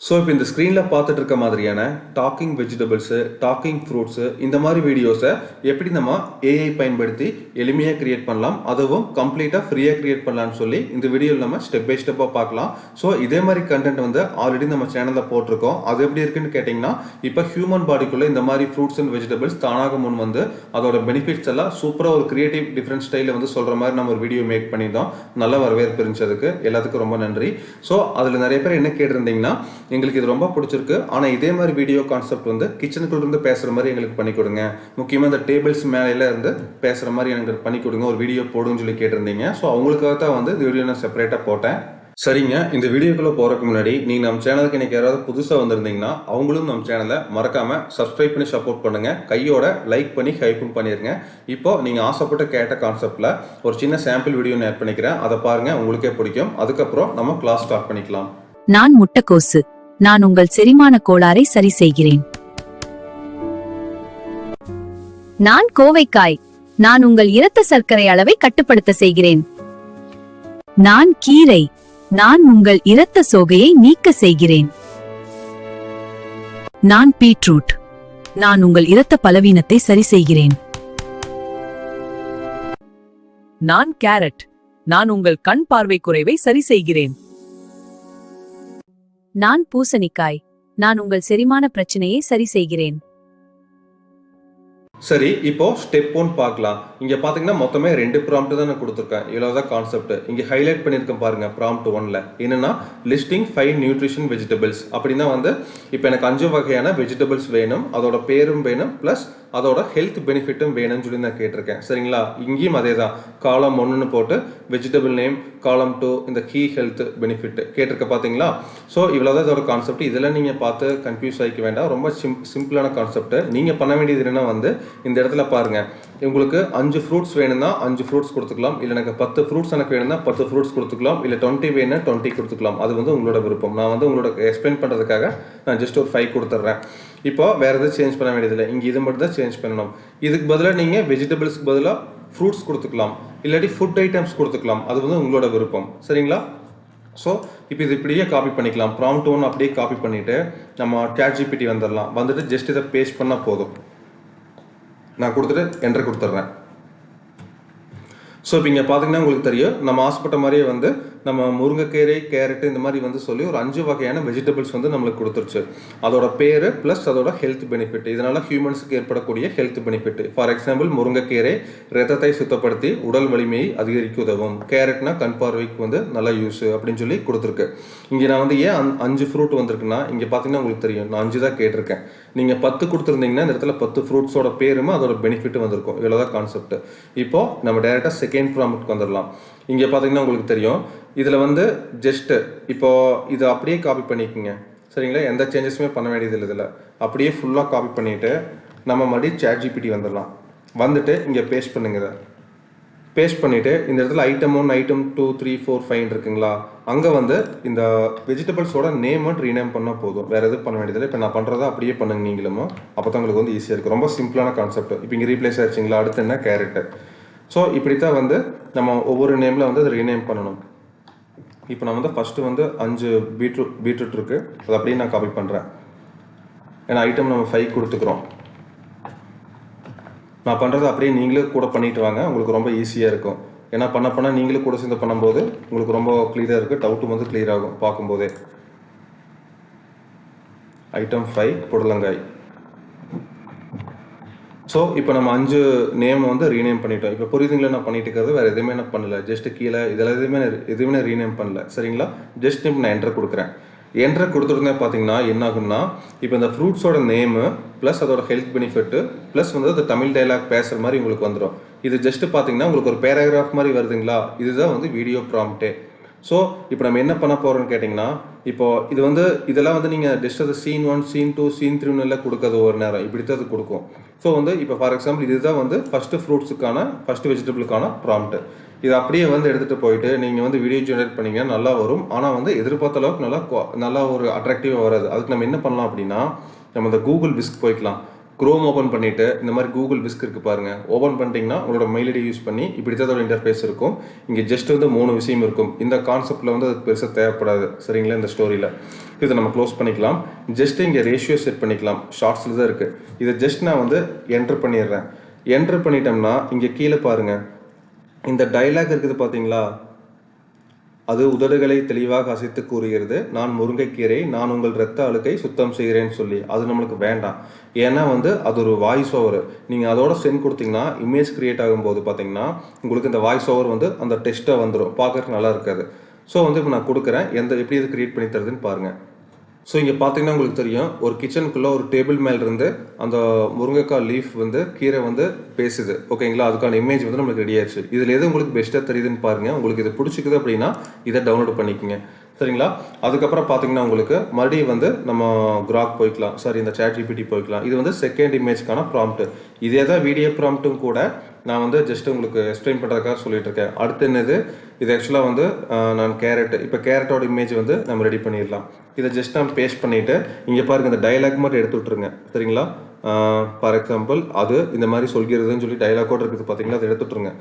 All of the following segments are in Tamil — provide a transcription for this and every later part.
ஸோ இப்போ இந்த ஸ்க்ரீனில் பார்த்துட்டு இருக்க மாதிரியான டாக்கிங் வெஜிடபிள்ஸு டாக்கிங் ஃப்ரூட்ஸு இந்த மாதிரி வீடியோஸை எப்படி நம்ம ஏஐ பயன்படுத்தி எளிமையாக கிரியேட் பண்ணலாம், அதுவும் கம்ப்ளீட்டாக ஃப்ரீயாக கிரியேட் பண்ணலான்னு சொல்லி இந்த வீடியோவில் நம்ம ஸ்டெப் பை ஸ்டெப்பாக பார்க்கலாம். ஸோ இதே மாதிரி கண்டென்ட் வந்து ஆல்ரெடி நம்ம சேனலில் போட்டிருக்கோம். அது எப்படி இருக்குன்னு கேட்டிங்கன்னா, இப்போ ஹியூமன் பாடிக்குள்ளே இந்த மாதிரி ஃப்ரூட்ஸ் அண்ட் வெஜிடபிள்ஸ் தானாக முன் வந்து அதோட பெனிஃபிட்ஸ் எல்லாம் சூப்பராக ஒரு கிரியேட்டிவ் டிஃப்ரெண்ட் ஸ்டைலில் வந்து சொல்கிற மாதிரி நம்ம ஒரு வீடியோ மேக் பண்ணியிருந்தோம். நல்ல வரவேற்பு இருந்துச்சதுக்கு எல்லாத்துக்கும் ரொம்ப நன்றி. ஸோ அதில் நிறைய பேர் என்ன கேட்டிருந்தீங்கன்னா, எங்களுக்கு இது ரொம்ப பிடிச்சிருக்கு, ஆனால் இதே மாதிரி வீடியோ கான்செப்ட் வந்து கிச்சனுக்குள்ள இருந்து பேசுகிற மாதிரி எங்களுக்கு பண்ணி கொடுங்க, முக்கியமாக இந்த டேபிள்ஸ் மேலே இருந்து பேசுகிற மாதிரி எனக்கு பண்ணி கொடுங்க, ஒரு வீடியோ போடுன்னு சொல்லி கேட்டிருந்தீங்க. ஸோ அவங்களுக்காக தான் வந்து இந்த வீடியோ நான் செப்பரேட்டாக போட்டேன். சரிங்க, இந்த வீடியோக்குள்ளே போகிறதுக்கு முன்னாடி நீங்கள் நம்ம சேனலுக்கு எனக்கு யாராவது புதுசாக வந்திருந்தீங்கன்னா அவங்களும் நம்ம சேனலை மறக்காமல் சப்ஸ்கிரைப் பண்ணி சப்போர்ட் பண்ணுங்கள், கையோட லைக் பண்ணி ஹைப்பும் பண்ணிடுங்க. இப்போ நீங்கள் ஆசைப்பட்டு கேட்ட கான்செப்டில் ஒரு சின்ன சாம்பிள் வீடியோ நான் ஆட் பண்ணிக்கிறேன், அதை பாருங்கள், உங்களுக்கே பிடிக்கும். அதுக்கப்புறம் நம்ம கிளாஸ் ஸ்டார்ட் பண்ணிக்கலாம். நான் முட்டைக்கோசு. நான் உங்கள் செரிமான கோளாறை சரி செய்கிறேன். நான் கோவைக்காய். நான் உங்கள் இரத்த சர்க்கரை அளவை கட்டுப்படுத்த செய்கிறேன். நான் கீரை. நான் உங்கள் இரத்த சோகையை நீக்க செய்கிறேன். நான் பீட்ரூட். நான் உங்கள் இரத்த பலவீனத்தை சரி செய்கிறேன். நான் கேரட். நான் உங்கள் கண் பார்வை குறைவை சரி செய்கிறேன். நான் பூசணிக்காய். நான் உங்கள் செரிமான பிரச்சனையை சரி செய்கிறேன். சரி, இப்போ ஸ்டெப் 1 பார்க்கலாம். இங்கே பார்த்தீங்கன்னா மொத்தமே 2 ப்ராம்ப்ட் தான் நான் கொடுத்துருக்கேன். இவ்வளோதான் கான்செப்ட். இங்கே ஹைலைட் பண்ணியிருக்கேன் பாருங்க, ப்ராம்ப்ட் 1ல என்னன்னா லிஸ்டிங் 5 நியூட்ரிஷன் வெஜிடபிள்ஸ். அப்படின்னா வந்து இப்போ எனக்கு 5 வகையான வெஜிடபிள்ஸ் வேணும், அதோட பேரும் வேணும், ப்ளஸ் அதோட ஹெல்த் பெனிஃபிட்டும் வேணும்னு சொல்லி நான் கேட்டிருக்கேன். சரிங்களா, இங்கேயும் அதே தான், காலம் 1ன்னு போட்டு வெஜிடபிள் நேம், காலம் 2 இந்த கீ ஹெல்த் பெனிஃபிட் கேட்டிருக்க பார்த்தீங்களா. ஸோ இவ்வளோதான் இதோட கான்செப்ட். இதெல்லாம் நீங்கள் பார்த்து கன்ஃபியூஸ் ஆகிக்க வேண்டாம், ரொம்ப சிம்பிளான கான்செப்ட். நீங்கள் பண்ண வேண்டியது என்னன்னா வந்து இந்த இடத்துல பாருங்க, உங்களுக்கு 5 ஃப்ரூட்ஸ் வேணும்னா 5 ஃப்ரூட்ஸ் கொடுத்துக்கலாம், இல்லை எனக்கு 10 ஃப்ரூட்ஸ் எனக்கு வேணும்னா 10 ஃப்ரூட்ஸ் கொடுத்துக்கலாம், இல்லை 20 வேணும்னா 20 கொடுத்துக்கலாம். அது வந்து உங்களோட விருப்பம். நான் வந்து உங்களோட எக்ஸ்பிளைன் பண்ணுறதுக்காக நான் ஜஸ்ட் ஒரு 5 கொடுத்துட்றேன். இப்போ வேறு எதுவும் சேஞ்ச் பண்ண வேண்டியதில்லை, இங்கே இது மட்டும் தான் சேஞ்ச் பண்ணணும். இதுக்கு பதிலாக நீங்கள் வெஜிடபிள்ஸ்க்கு பதிலாக ஃப்ரூட்ஸ் கொடுத்துக்கலாம், இல்லாட்டி ஃபுட் ஐட்டம்ஸ் கொடுத்துக்கலாம். அது வந்து உங்களோட விருப்பம். சரிங்களா. ஸோ இப்போ இது இப்படியே காப்பி பண்ணிக்கலாம். ப்ராம்ப்ட் 1 அப்படியே காப்பி பண்ணிவிட்டு நம்ம ChatGPT வந்துடலாம். வந்துட்டு ஜஸ்ட் இதை பேஸ்ட் பண்ணால் போதும். நான் கொடுத்துட்டு என்டர் கொடுத்துட்றேன். ஸோ இப்போ இங்கே பார்த்தீங்கன்னா உங்களுக்கு தெரியும், நம்ம ஆசைப்பட்ட மாதிரியே வந்து நம்ம முருங்கைக்கீரை, கேரட்டு இந்த மாதிரி வந்து சொல்லி ஒரு 5 வகையான வெஜிடபிள்ஸ் வந்து நம்மளுக்கு கொடுத்துருச்சு. அதோட பேர் ப்ளஸ் அதோட ஹெல்த் பெனிஃபிட், இதனால் ஹியூமன்ஸுக்கு ஏற்படக்கூடிய ஹெல்த் பெனிஃபிட். ஃபார் எக்ஸாம்பிள் முருங்கைக்கீரை ரத்தத்தை சுத்தப்படுத்தி உடல் வலிமையை அதிகரிக்க உதவும், கேரட்னா கண் பார்வைக்கு வந்து நல்லா யூஸ் அப்படின்னு சொல்லி கொடுத்துருக்கு. இங்கே நான் வந்து ஏன் 5 ஃப்ரூட் வந்திருக்குன்னா, இங்கே பார்த்தீங்கன்னா உங்களுக்கு தெரியும் நான் 5 தான் கேட்டிருக்கேன். நீங்கள் 10 கொடுத்துருந்தீங்கன்னா இந்த இடத்துல 10 ஃப்ரூட்ஸோட பேருமே அதோட பெனிஃபிட் வந்திருக்கும். இவ்வளோதான் கான்செப்ட். இப்போ நம்ம டேரெக்டாக செகண்ட் ப்ராம்ப்ட்க்கு வந்துடலாம். இங்கே பார்த்தீங்கன்னா உங்களுக்கு தெரியும், இதில் வந்து ஜஸ்ட்டு இப்போது இதை அப்படியே காப்பி பண்ணிக்கோங்க. சரிங்களா, எந்த சேஞ்சஸுமே பண்ண வேண்டியதில்லை. இதில் அப்படியே ஃபுல்லாக காப்பி பண்ணிவிட்டு நம்ம மறுபடியும் ChatGPT வந்துடலாம். வந்துட்டு இங்கே பேஸ்ட் பண்ணுங்க. இதை பேஸ்ட் பண்ணிவிட்டு இந்த இடத்துல ஐட்டம் 1, ஐட்டம் 2, 3, 4, 5 இருக்குங்களா, அங்கே வந்து இந்த வெஜிடபிள்ஸோட நேம் மட்டும் ரீநேம் பண்ணால் போதும், வேறு எதுவும் பண்ண வேண்டியதில்லை. இப்போ நான் பண்ணுறதா அப்படியே பண்ணுங்க நீங்களும், அப்போ தான் உங்களுக்கு வந்து ஈஸியாக இருக்குது. ரொம்ப சிம்பிளான கான்செப்ட். இப்போ இங்கே ரீப்ளேஸ் ஆகிடுச்சிங்களா, அடுத்து என்ன கேரட்டு. ஸோ இப்படி தான் வந்து நம்ம ஒவ்வொரு நேமில் வந்து அதை ரீநேம் பண்ணணும். இப்போ நான் வந்து ஃபஸ்ட்டு வந்து 5 பீட்ரூட் இருக்குது, அது அப்படியே நான் காப்பி பண்ணுறேன். ஏன்னா ஐட்டம் நம்ம 5 கொடுத்துக்குறோம். நான் பண்ணுறது அப்படியே நீங்களே கூட பண்ணிட்டு வாங்க, உங்களுக்கு ரொம்ப ஈஸியாக இருக்கும். ஏன்னா பண்ண நீங்களும் கூட சேர்ந்து பண்ணும்போது உங்களுக்கு ரொம்ப கிளியராக இருக்குது, டவுட்டும் வந்து கிளியர் ஆகும் பார்க்கும்போதே. ஐட்டம் 5 புடலங்காய். ஸோ இப்போ நம்ம 5 நேம் வந்து ரீநேம் பண்ணிட்டோம். இப்போ புரியுதுங்களா, நான் பண்ணிட்டு இருக்கிறது வேறு எதுவுமே நான் பண்ணல, ஜஸ்ட் கீழே இதெல்லாம் எதுவுமே ரீநேம் பண்ணல. சரிங்களா, ஜஸ்ட் இப்போ நான் என்டர் கொடுக்குறேன். என்டர் கொடுத்துருந்தேன் பார்த்தீங்கன்னா என்ன ஆகும்னா, இப்போ இந்த ஃப்ரூட்ஸோட நேமு ப்ளஸ் அதோட ஹெல்த் பெனிஃபிட்டு ப்ளஸ் வந்து அது தமிழ் டைலாக் பேசுகிற மாதிரி உங்களுக்கு வந்துடும். இது ஜஸ்ட்டு பார்த்தீங்கன்னா உங்களுக்கு ஒரு பேராகிராஃப் மாதிரி வருதுங்களா, இதுதான் வந்து வீடியோ ப்ராம்ப்டே. ஸோ இப்போ நம்ம என்ன பண்ண போகிறோம்னு கேட்டிங்கன்னா, இப்போது இது வந்து இதெல்லாம் வந்து நீங்கள் ஜஸ்ட் அது சீன் 1, சீன் 2, சீன் 3 எல்லாம் கொடுக்காது ஒரு நேரம், இப்படி தான் அது கொடுக்கும். ஸோ வந்து இப்போ ஃபார் எக்ஸாம்பிள் இதுதான் வந்து ஃபஸ்ட்டு ஃப்ரூட்ஸுக்கான ஃபஸ்ட்டு வெஜிடபிளுக்கான ப்ராம்ப்ட். இது அப்படியே வந்து எடுத்துகிட்டு போயிட்டு நீங்கள் வந்து வீடியோ ஜெனரேட் பண்ணிங்கன்னா நல்லா வரும், ஆனால் வந்து எதிர்பார்த்த அளவுக்கு நல்லா ஒரு அட்ராக்டிவாக வராது. அதுக்கு நம்ம என்ன பண்ணலாம் அப்படின்னா, நம்ம இந்த கூகுள் விஸ்க் போய்க்கலாம். குரோம் ஓப்பன் பண்ணிவிட்டு இந்த மாதிரி கூகுள் விஸ்க் இருக்குது பாருங்கள், ஓப்பன் பண்ணிட்டீங்கன்னா உங்களோட மெயில் ஐடி யூஸ் பண்ணி இப்படி தான் அதோட இன்டர்ஃபேஸ் இருக்கும். இங்கே ஜஸ்ட் வந்து 3 விஷயம் இருக்கும். இந்த கான்செப்டில் வந்து அது பெருசாக தேவைப்படாது. சரிங்களா, இந்த ஸ்டோரியில் இதை நம்ம க்ளோஸ் பண்ணிக்கலாம். ஜஸ்ட் இங்கே ரேஷியோ செட் பண்ணிக்கலாம். ஷார்ட்ஸில் தான் இருக்குது. இதை ஜஸ்ட் நான் வந்து என்ட்ரு பண்ணிடுறேன். என்ட்ரு பண்ணிட்டோம்னா இங்கே கீழே பாருங்கள், இந்த டைலாக் இருக்குது பார்த்தீங்களா, அது உதடுகளை தெளிவாக அசைத்து கூறுகிறது, நான் முருங்கைக்கீரை, நான் உங்கள் இரத்த அழுக்கை சுத்தம் செய்கிறேன்னு சொல்லி. அது நம்மளுக்கு வேண்டாம். ஏன்னா வந்து அது ஒரு வாய்ஸ் ஓவர். நீங்கள் அதோட சென்ட் கொடுத்தீங்கன்னா இமேஜ் கிரியேட் ஆகும்போது பார்த்தீங்கன்னா உங்களுக்கு இந்த வாய்ஸ் ஓவர் வந்து அந்த டெஸ்ட்டாக வந்துடும், பார்க்கறதுக்கு நல்லா இருக்காது. ஸோ வந்து இப்போ நான் கொடுக்குறேன், எப்படி இது கிரியேட் பண்ணி தருதுன்னு பாருங்கள். ஸோ இங்கே பார்த்தீங்கன்னா உங்களுக்கு தெரியும், ஒரு கிச்சனுக்குள்ளே ஒரு டேபிள் மேலேருந்து அந்த முருங்கைக்காய் லீஃப் வந்து கீரை வந்து பேசுது. ஓகேங்களா, அதுக்கான இமேஜ் வந்து நம்மளுக்கு ரெடி ஆயிடுச்சு. இதில் எது உங்களுக்கு பெஸ்ட்டாக தெரியுதுன்னு பாருங்கள். உங்களுக்கு இது பிடிச்சிக்குது அப்படின்னா இதை டவுன்லோட் பண்ணிக்கோங்க. சரிங்களா, அதுக்கப்புறம் பார்த்தீங்கன்னா உங்களுக்கு மறுபடியும் வந்து நம்ம கிராக் போய்க்கலாம், இந்த ChatGPT போய்க்கலாம். இது வந்து செகண்ட் இமேஜ்க்கான ப்ராம்ப்ட். இதே தான் வீடியோ ப்ராம்ப்ட்டும் கூட நான் வந்து ஜஸ்ட் உங்களுக்கு எக்ஸ்பிளைன் பண்ணுறதுக்காக சொல்லிட்டு இருக்கேன். அடுத்து என்னது, இது ஆக்சுவலாக வந்து நான் கேரட், இப்போ கேரட்டோட இமேஜ் வந்து நம்ம ரெடி பண்ணிடலாம். இதை ஜஸ்ட் நான் பேஸ்ட் பண்ணிவிட்டு இங்கே பாருங்கள், இந்த டைலாக் மட்டும் எடுத்து விட்ருங்க. சரிங்களா, ஃபார் எக்ஸாம்பிள் அது இந்த மாதிரி சொல்கிறதுன்னு சொல்லி டைலாக்கோடு இருக்குது பார்த்தீங்களா, அதை எடுத்து விட்ருங்க.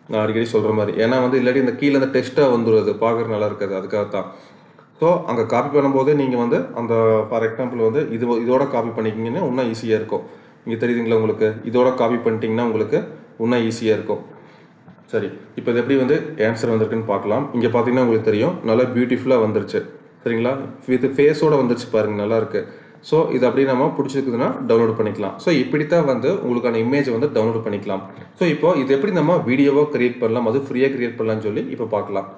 நான் அடிக்கடி சொல்கிற மாதிரி, ஏன்னா வந்து இல்லாட்டி இந்த கீழே இந்த டெஸ்ட்டாக வந்துடுது, பார்க்குறது நல்லா இருக்காது, அதுக்காக தான். ஸோ அங்கே காப்பி பண்ணும்போது நீங்கள் வந்து அந்த ஃபார் எக்ஸாம்பிள் வந்து இதோட காப்பி பண்ணிக்கிங்கன்னா இன்னும் ஈஸியாக இருக்கும். இங்கே தெரியுதுங்களா உங்களுக்கு, இதோட காப்பி பண்ணிட்டீங்கன்னா உங்களுக்கு இன்னும் ஈஸியாக இருக்கும். சரி, இப்போ இது எப்படி வந்து ஆன்சர் வந்திருக்குன்னு பார்க்கலாம். இங்கே பார்த்தீங்கன்னா உங்களுக்கு தெரியும், நல்லா பியூட்டிஃபுல்லாக வந்துருச்சு. சரிங்களா, வித் ஃபேஸோடு வந்துருச்சு பாருங்கள், நல்லா இருக்குது. ஸோ இது அப்படியே நம்ம பிடிச்சிருக்குதுன்னா டவுன்லோட் பண்ணிக்கலாம். ஸோ இப்படித்தான் வந்து உங்களுக்கான இமேஜை வந்து டவுன்லோட் பண்ணிக்கலாம். ஸோ இப்போ இது எப்படி நம்ம வீடியோவாக கிரியேட் பண்ணலாம், அது ஃப்ரீயாக கிரியேட் பண்ணலாம்னு சொல்லி இப்போ பார்க்கலாம்.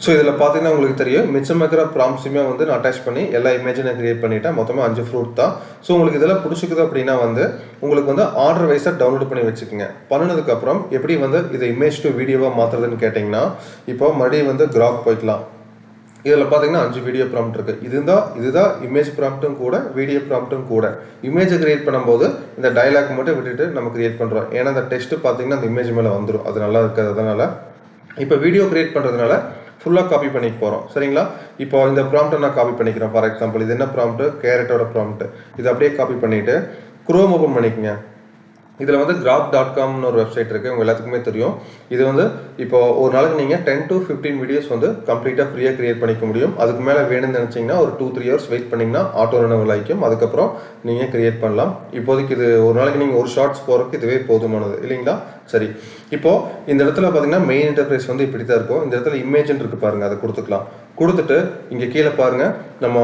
ஸோ இதில் பார்த்தீங்கன்னா உங்களுக்கு தெரியும், மிச்சம் இருக்கிற ப்ராம்ப்ஸுமே வந்து நான் அட்டாச் பண்ணி எல்லா இமேஜும் நான் கிரியேட் பண்ணிட்டேன். மொத்தமாக 5 ஃப்ரூட் தான். ஸோ உங்களுக்கு இதெல்லாம் பிடிச்சிக்குது அப்படின்னா வந்து உங்களுக்கு வந்து ஆர்டர் வைஸாக டவுன்லோட் பண்ணி வச்சுக்கோங்க. பண்ணினதுக்கப்புறம் எப்படி வந்து இதை இமேஜ் டு வீடியோவாக மாற்றுறதுன்னு கேட்டிங்கன்னா, இப்போ மறுபடியும் வந்து கிராக் போய்க்கலாம். இதில் பார்த்தீங்கன்னா 5 வீடியோ ப்ராம்ப்ட் இருக்குது. இதுதான் இமேஜ் ப்ராம்ப்ட்டும் கூட வீடியோ ப்ராம்ப்ட்டும் கூட. இமேஜை கிரியேட் பண்ணும்போது இந்த டைலாக் மட்டும் விட்டுட்டு நம்ம கிரியேட் பண்ணுறோம். ஏன்னா அந்த டெஸ்ட்டு பார்த்தீங்கன்னா அந்த இமேஜ் மேலே வந்துடும், அது நல்லா இருக்காது. அதனால் இப்போ வீடியோ கிரியேட் பண்ணுறதுனால ஃபுல்லாக காப்பி பண்ணிக்க போகிறோம். சரிங்களா, இப்போ இந்த ப்ராம்ப்ட்டை நான் காப்பி பண்ணிக்கிறேன். ஃபார் எக்ஸாம்பிள் இது என்ன ப்ராம்ப்ட், கேரட்டோட ப்ராம்ப்ட். இது அப்படியே காப்பி பண்ணிவிட்டு குரோம் ஓப்பன் பண்ணிக்கோங்க. இதில் வந்து grok.comனு ஒரு வெப்சைட் இருக்குது, உங்கள் எல்லாத்துக்குமே தெரியும். இது வந்து இப்போ ஒரு நாளைக்கு நீங்கள் 10 to 15 வீடியோஸ் வந்து கம்ப்ளீட்டாக ஃப்ரீயாக கிரியேட் பண்ணிக்க முடியும். அதுக்கு மேலே வேணும்னு நினச்சிங்கன்னா ஒரு 2-3 ஹவர்ஸ் வெயிட் பண்ணிங்கன்னா ஆட்டோ ரினவல் ஆகிக்கும். அதுக்கப்புறம் நீங்கள் கிரியேட் பண்ணலாம். இப்போதைக்கு இது ஒரு நாளைக்கு நீங்கள் ஒரு ஷார்ட்ஸ் போகிறதுக்கு இதுவே போதுமானது இல்லைங்களா. சரி, இப்போது இந்த இடத்துல பார்த்தீங்கன்னா மெயின் இன்டர்ஃபேஸ் வந்து இப்படி தான் இருக்கும். இந்த இடத்துல இமேஜ்னு இருக்குது பாருங்கள், அதை கொடுத்துக்கலாம். கொடுத்துட்டு இங்கே கீழே பாருங்கள், நம்ம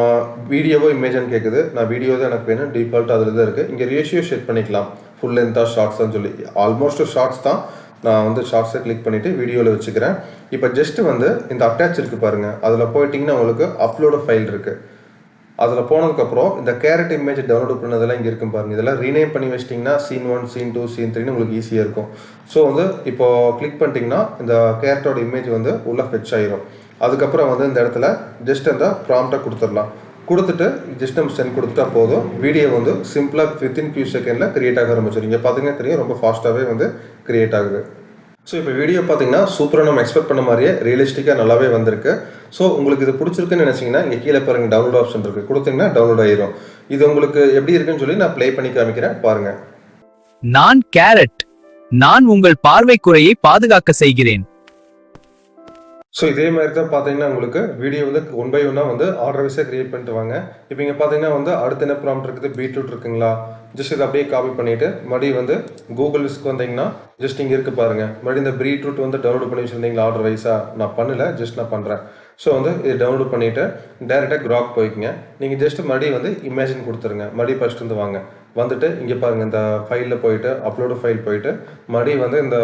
வீடியோவோ இமேஜ்னு கேட்குது. நான் வீடியோ தான் எனக்கு வேணும், டிஃபால்ட் அதில் தான் இருக்குது. இங்கே ரேஷியோ செட் பண்ணிக்கலாம், ஃபுல் லென்த்தாக ஷார்ட்ஸ்ன்னு சொல்லி. ஆல்மோஸ்ட் ஷார்ட்ஸ் தான். நான் வந்து ஷார்ட்ஸை கிளிக் பண்ணிவிட்டு வீடியோவில் வச்சுக்கிறேன். இப்போ ஜஸ்ட்டு வந்து இந்த அட்டாச் இருக்குது பாருங்கள், அதில் போயிட்டிங்கன்னா உங்களுக்கு அப்லோடு ஃபைல் இருக்குது. அதில் போனதுக்கப்புறம் இந்த கேரட் இமேஜ் டவுன்லோட் பண்ணதெல்லாம் இங்கே இருக்கும் பாருங்கள். இதெல்லாம் ரீநேம் பண்ணி வச்சிட்டிங்கன்னா Scene 1, Scene 2, Scene 3ன்னு உங்களுக்கு ஈஸியாக இருக்கும். ஸோ வந்து இப்போது கிளிக் பண்ணிட்டீங்கன்னா இந்த கேரட்டோட இமேஜ் வந்து உள்ளே ஃபெச் ஆகிரும். அதுக்கப்புறம் வந்து இந்த இடத்துல ஜஸ்ட் அந்த ப்ராம்ப்டை கொடுத்துடலாம். கொடுத்துட்டு ஜஸ்ட் நம்ம சென்ட் கொடுத்துட்டா போதும். வீடியோ வந்து சிம்பிளாக வித்தின் ஃபியூ செகண்டில் கிரியேட் ஆக ஆரம்பிச்சிடும். இங்கே பார்த்தீங்கன்னா தெரியும், ரொம்ப ஃபாஸ்ட்டாகவே வந்து கிரியேட் ஆகுது. ஸோ இப்போ வீடியோ பார்த்தீங்கன்னா சூப்பராக நம்ம எக்ஸ்பெக்ட் பண்ண மாதிரியே ரியலிஸ்டிக்காக நல்லாவே வந்திருக்கு. ஸோ உங்களுக்கு இது பிடிச்சிருக்குன்னு நினச்சிங்கன்னா இங்கே கீழே பாருங்கள் டவுன்லோட் ஆப்ஷன் இருக்குது, கொடுத்தீங்கன்னா டவுன்லோட் ஆயிரும். இது உங்களுக்கு எப்படி இருக்குன்னு சொல்லி நான் ப்ளே பண்ணி காமிக்கிறேன் பாருங்கள். நான் கேரட், நான் உங்கள் பார்வை குறையை பாதுகாக்க செய்கிறேன். ஸோ இதே மாதிரி தான் பார்த்தீங்கன்னா உங்களுக்கு வீடியோ வந்து 1 by 1 வந்து ஆர்டர் வைஸாக கிரியேட் பண்ணிட்டு வாங்க. இப்போ இங்கே பார்த்தீங்கன்னா வந்து அடுத்த என்ன ப்ராம்ப்ட் இருக்குது, பீட்ரூட் இருக்குங்களா, ஜஸ்ட் இதை அப்படியே காப்பி பண்ணிவிட்டு மறுபடியும் வந்து கூகுள் லிஸ்க்கு வந்தீங்கன்னா ஜஸ்ட் இங்கே இருக்குது பாருங்கள். மறுபடியும் இந்த பீட்ரூட் வந்து டவுன்லோட் பண்ணி வச்சுருந்தீங்களா ஆர்டர் வைஸாக, நான் பண்ணலை, ஜஸ்ட் நான் பண்ணுறேன். ஸோ வந்து இது டவுன்லோட் பண்ணிவிட்டு டேரெக்டாக கிராக் போய்க்குங்க. நீங்கள் ஜஸ்ட் மறுபடியும் வந்து இமேஜின் கொடுத்துருங்க. மறுபடியும் ஃபஸ்ட்டு வந்து வாங்க, வந்துட்டு இங்கே பாருங்கள் இந்த ஃபைலில் போயிட்டு அப்லோடு ஃபைல் போயிட்டு மறுபடியும் வந்து இந்த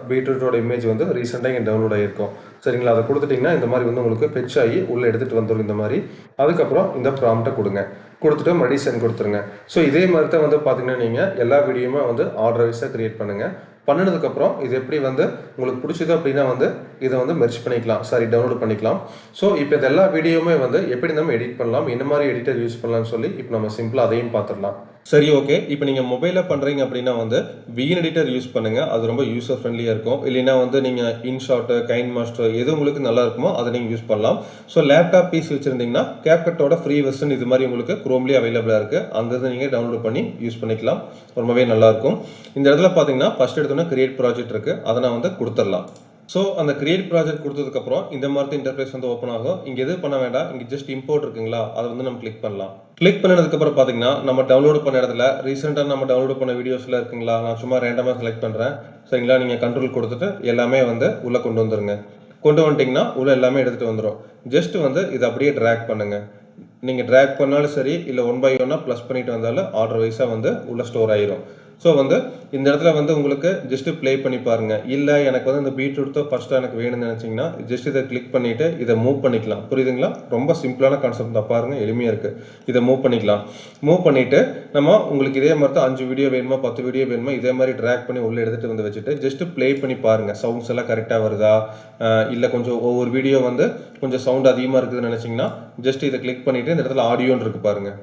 பீட்ரூட்டோட இமேஜ் வந்து ரீசெண்டாக இங்கே டவுன்லோட் ஆகிருக்கும். சரிங்களா, அதை கொடுத்துட்டிங்கன்னா இந்த மாதிரி வந்து உங்களுக்கு ஃபெச் ஆகி உள்ளே எடுத்துகிட்டு வந்துடும் இந்த மாதிரி. அதுக்கப்புறம் இந்த ப்ராம்ப்டை கொடுங்க, கொடுத்துட்டு மறுபடியும் சென்ட் கொடுத்துருங்க. ஸோ இதே மாதிரி தான் வந்து பார்த்தீங்கன்னா நீங்கள் எல்லா வீடியோவுமே வந்து ஆர்டர் வைஸாக க்ரியேட் பண்ணுங்கள். பண்ணினதுக்கப்புறம் இது எப்படி வந்து உங்களுக்கு பிடிச்சது அப்படின்னா வந்து இதை வந்து மெர்ஜ் பண்ணிக்கலாம், டவுன்லோட் பண்ணிக்கலாம். ஸோ இப்போ இது எல்லா வீடியோவுமே வந்து எப்படி நம்ம எடிட் பண்ணலாம், என்ன மாதிரி எடிட்டர் யூஸ் பண்ணலாம்னு சொல்லி இப்போ நம்ம சிம்பிளாக அதையும் பார்த்துடலாம். சரி, ஓகே. இப்போ நீங்கள் மொபைலில் பண்ணுறீங்க அப்படின்னா வந்து வீன் எடிட்டர் யூஸ் பண்ணுங்கள், அது ரொம்ப யூசர் ஃப்ரெண்ட்லியாக இருக்கும். இல்லைன்னா வந்து நீங்கள் இன்ஷாட்டு, கைன் மாஸ்டர் எது உங்களுக்கு நல்லா இருக்குமோ அதை நீங்கள் யூஸ் பண்ணலாம். ஸோ லேப்டாப் பிசி வச்சுருந்தீங்கன்னா கேப்கட்டோட ஃப்ரீ வெர்ஷன் இது மாதிரி உங்களுக்கு குரோம்லேயே அவைலபிளாக இருக்குது, அங்கேருந்து நீங்கள் டவுன்லோட் பண்ணி யூஸ் பண்ணிக்கலாம், ரொம்பவே நல்லாயிருக்கும். இந்த இடத்துல பார்த்தீங்கன்னா ஃபஸ்ட் எடுத்தோன்னா கிரியேட் ப்ராஜெக்ட் இருக்குது, அதை நான் வந்து கொடுத்துடலாம். ஸோ அந்த கிரியேட் ப்ராஜெக்ட் கொடுத்ததுக்கப்புறம் இந்த மாதிரி இன்டர்ஃபேஸ் வந்து ஓப்பன் ஆகும். இங்கே எது பண்ண வேண்டாம், இங்கே ஜஸ்ட் இம்போர்ட் இருக்குங்களா, அதை வந்து நம்ம கிளிக் பண்ணலாம். கிளிக் பண்ணதுக்கப்புறம் பார்த்தீங்கன்னா நம்ம டவுன்லோட் பண்ண இடத்துல ரீசெண்டாக நம்ம டவுன்லோட் பண்ண வீடியோஸில் இருக்குங்களா, நான் சும்மா ரேண்டமாக செலக்ட் பண்ணுறேன். சரிங்களா, நீங்கள் கண்ட்ரோல் கொடுத்துட்டு எல்லாமே வந்து உள்ளே கொண்டு வந்துருங்க. கொண்டு வந்துட்டிங்கன்னா உள்ளே எல்லாமே எடுத்துகிட்டு வந்துடும். ஜஸ்ட் வந்து இதை அப்படியே ட்ராக் பண்ணுங்கள். நீங்கள் ட்ராக் பண்ணாலும் சரி, இல்லை 1 by 1 ப்ளஸ் பண்ணிட்டு வந்தாலும் ஆர்டர் வைஸாக வந்து உள்ளே ஸ்டோர் ஆயிரும். ஸோ வந்து இந்த இடத்துல வந்து உங்களுக்கு ஜஸ்ட்டு ப்ளே பண்ணி பாருங்கள். இல்லை எனக்கு வந்து இந்த பீட்ரூட் தான் ஃபஸ்ட்டாக எனக்கு வேணும்னு நினச்சிங்கன்னா ஜஸ்ட் இதை கிளிக் பண்ணிவிட்டு இதை மூவ் பண்ணிக்கலாம். புரியுதுங்களா? ரொம்ப சிம்பிளான கான்செப்ட் தான், பாருங்கள், எளிமையாக இருக்குது. இதை மூவ் பண்ணிக்கலாம். மூவ் பண்ணிவிட்டு நம்ம உங்களுக்கு இதே மாதிரி தான் 5 வீடியோ வேணுமா 10 வீடியோ வேணுமா இதே மாதிரி ட்ராக் பண்ணி உள்ளே எடுத்துகிட்டு வந்து வச்சுட்டு ஜஸ்ட்டு ப்ளே பண்ணி பாருங்கள். சவுண்ட்ஸ் எல்லாம் கரெக்டாக வருதா, இல்லை கொஞ்சம் ஒவ்வொரு வீடியோ வந்து கொஞ்சம் சவுண்ட் அதிகமாக இருக்குதுன்னு நினச்சிங்கன்னா ஜஸ்ட் இதை கிளிக் பண்ணிவிட்டு இந்த இடத்துல ஆடியோன்னு இருக்குது பாருங்கள்.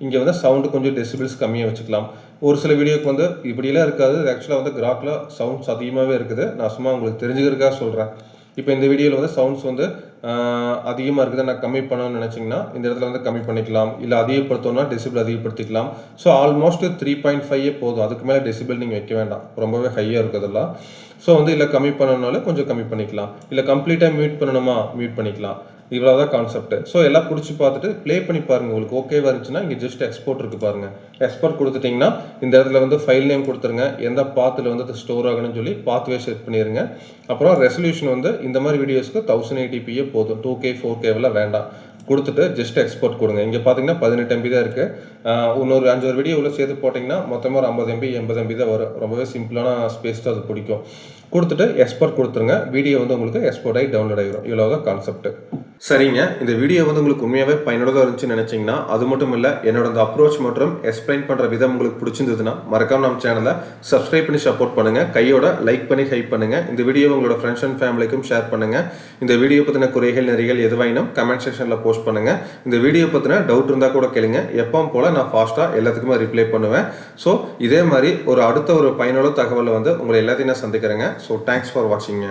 இங்கே வந்து சவுண்டு கொஞ்சம் டெசிபிள்ஸ் கம்மியாக வச்சுக்கலாம். ஒரு சில வீடியோக்கு வந்து இப்படிலாம் இருக்காது. ஆக்சுவலாக வந்து கிராக்கில் சவுண்ட்ஸ் அதிகமாகவே இருக்குது. நான் சும்மா உங்களுக்கு தெரிஞ்சுக்கிறதுக்காக சொல்கிறேன். இப்போ இந்த வீடியோவில் வந்து சவுண்ட்ஸ் வந்து அதிகமாக இருக்குது, நான் கம்மி பண்ணணும்னு நினச்சிங்கன்னா இந்த இடத்துல வந்து கம்மி பண்ணிக்கலாம். இல்லை அதிகப்படுத்தணும்னா டெசிபிள் அதிகப்படுத்திக்கலாம். ஸோ ஆல்மோஸ்ட் 3.5 போதும். அதுக்கு மேலே டெசிபிள் நீங்கள் வைக்க வேண்டாம், ரொம்பவே ஹையாக இருக்குதெல்லாம். ஸோ வந்து இல்லை கம்மி பண்ணணுனாலும் கொஞ்சம் கம்மி பண்ணிக்கலாம். இல்லை கம்ப்ளீட்டாக மியூட் பண்ணணுமா மியூட் பண்ணிக்கலாம். இவ்வளோ தான் கான்செப்ட். ஸோ எல்லாம் பிடிச்சி பார்த்துட்டு ப்ளே பண்ணி பாருங்கள். உங்களுக்கு ஓகேவா இருந்துச்சுன்னா இங்கே ஜஸ்ட் எக்ஸ்போர்ட் இருக்குது பாருங்கள். எக்ஸ்போர்ட் கொடுத்துட்டிங்கன்னா இந்த இடத்துல வந்து ஃபைல் நேம் கொடுத்துருங்க. எந்த பாத்தில் வந்து ஸ்டோர் ஆகணும்னு சொல்லி பாத்வே செட் பண்ணிடுங்க. அப்புறம் ரெசல்யூஷன் வந்து இந்த மாதிரி வீடியோஸ்க்கு 1080p போதும். 2K 4K வேண்டாம். கொடுத்துட்டு ஜஸ்ட் எக்ஸ்போர்ட் கொடுங்க. இங்கே பார்த்தீங்கன்னா 18 MB தான் இருக்குது. இன்னொரு 5 வீடியோ உள்ள சேர்த்து போட்டிங்கன்னா மொத்தமாக ஒரு 50 MB 80 MB தான் வரும். ரொம்பவே சிம்பிளான ஸ்பேஸ் தான் அது பிடிக்கும். கொடுத்துட்டு எக்ஸ்போர்ட் கொடுத்துருங்க. வீடியோ வந்து உங்களுக்கு எக்ஸ்போர்ட் ஆகி டவுன்லோட் ஆகிடும். இவ்வளோ தான் கான்செப்ட். சரிங்க, இந்த வீடியோ வந்து உங்களுக்கு உண்மையாகவே பயனுள்ளதாக இருந்துச்சுன்னு நினச்சிங்கன்னா, அது மட்டும் இல்லை என்னோட அந்த அப்ரோச் மற்றும் எக்ஸ்பிளைன் பண்ணுற விதம் உங்களுக்கு பிடிச்சிருந்ததுன்னா மறக்காம நம்ம சேனலை சப்ஸ்கிரைப் பண்ணி சப்போர்ட் பண்ணுங்கள். கையோட லைக் பண்ணி ஹைப் பண்ணுங்கள். இந்த வீடியோ உங்களோட ஃப்ரெண்ட்ஸ் அண்ட் ஃபேமிலிக்கும் ஷேர் பண்ணுங்கள். இந்த வீடியோ பற்றின குறைகள் நிறைகள் எதுவாயினும் கமெண்ட் செக்ஷனில் போஸ்ட் பண்ணுங்கள். இந்த வீடியோ பற்றின டவுட் இருந்தால் கூட கேளுங்க. எப்பவும் போல் நான் ஃபாஸ்ட்டாக எல்லாத்துக்குமே ரிப்ளை பண்ணுவேன். ஸோ இதே மாதிரி அடுத்த ஒரு பயனுள்ள தகவலை வந்து உங்களை எல்லாத்தையும் நான் சந்திக்கிறேங்க. So thanks for வாட்சிங்க.